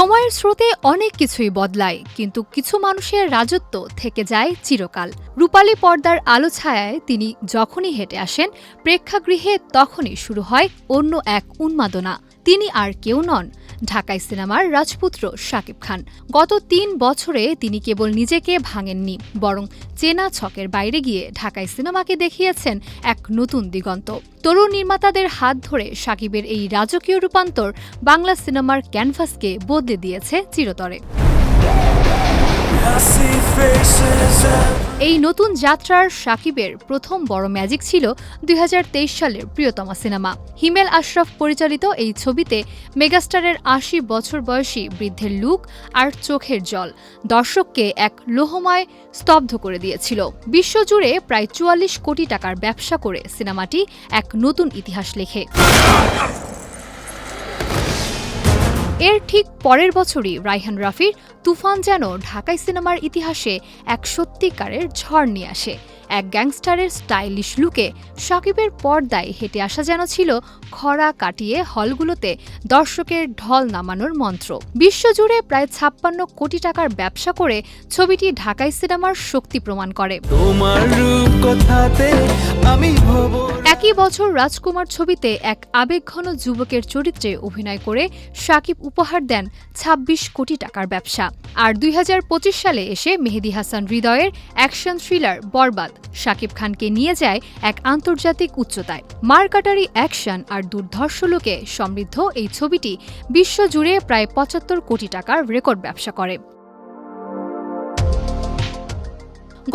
সময়ের স্রোতে অনেক কিছুই বদলায়, কিন্তু কিছু মানুষের রাজত্ব থেকে যায় চিরকাল। রূপালী পর্দার আলো ছায়ায় তিনি যখনই হেঁটে আসেন প্রেক্ষাগৃহে, তখনই শুরু হয় অন্য এক উন্মাদনা। তিনি আর কেউ নন, ঢাকাই সিনেমার রাজপুত্র শাকিব খান। গত ৩ বছরে তিনি কেবল নিজেকে ভাঙেননি, বরং চেনা ছকের বাইরে গিয়ে ঢাকাই সিনেমাকে দেখিয়েছেন এক নতুন দিগন্ত। তরুণ নির্মাতাদের হাত ধরে শাকিবের এই রাজকীয় রূপান্তর বাংলা সিনেমার ক্যানভাসকে বদলে দিয়েছে চিরতরে। এই নতুন যাত্রার শাকিবের প্রথম বড় ম্যাজিক ছিল ২০২৩ সালের প্রিয়তমা সিনেমা। হিমেল আশরাফ পরিচালিত এই ছবিতে মেগাস্টারের ৮০ বছর বয়সী বৃদ্ধের লুক আর চোখের জল দর্শককে এক লোহময় স্তব্ধ করে দিয়েছিল। বিশ্বজুড়ে প্রায় ৪৪ কোটি টাকার ব্যবসা করে সিনেমাটি এক নতুন ইতিহাস লেখে। এর ঠিক পরের বছরই রায়হান রাফির তুফান যেন ঢাকাই সিনেমার ইতিহাসে এক সত্যিকারের ঝড় নিয়ে আসে। এক গ্যাংস্টারের স্টাইলিশ লুকে শাকিবের পর্দায় হেঁটে আসা যেন ছিল খরা কাটিয়ে হলগুলোতে দর্শকের ঢল নামানোর মন্ত্র। বিশ্বজুড়ে প্রায় ৫৬ কোটি টাকার ব্যবসা করে ছবিটি ঢাকাই সিনেমার শক্তি প্রমাণ করে। একই বছর রাজকুমার ছবিতে এক আবেগঘন যুবকের চরিত্রে অভিনয় করে শাকিব উপহার দেন ২৬ কোটি টাকার ব্যবসা। আর ২০২৫ সালে এসে মেহেদী হাসান হৃদয়ের অ্যাকশন থ্রিলার বরবাদ শাকিব খানকে নিয়ে যায় এক আন্তর্জাতিক উচ্চতায়। মারকাটারি অ্যাকশন আর দুর্ধর্ষ লোকে সমৃদ্ধ এই ছবিটি বিশ্বজুড়ে প্রায় ৭৫ কোটি টাকার রেকর্ড ব্যবসা করে।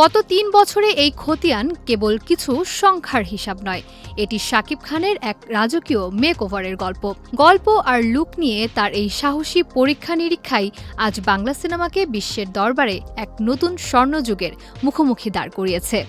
গত ৩ বছরে এই খতিয়ান কেবল কিছু সংখ্যার হিসাব নয়, এটি শাকিব খানের এক রাজকীয় মেকওভারের গল্প আর লুক নিয়ে তার এই সাহসী পরীক্ষা নিরীক্ষাই আজ বাংলা সিনেমাকে বিশ্বের দরবারে এক নতুন স্বর্ণযুগের মুখোমুখি দাঁড় করিয়েছে।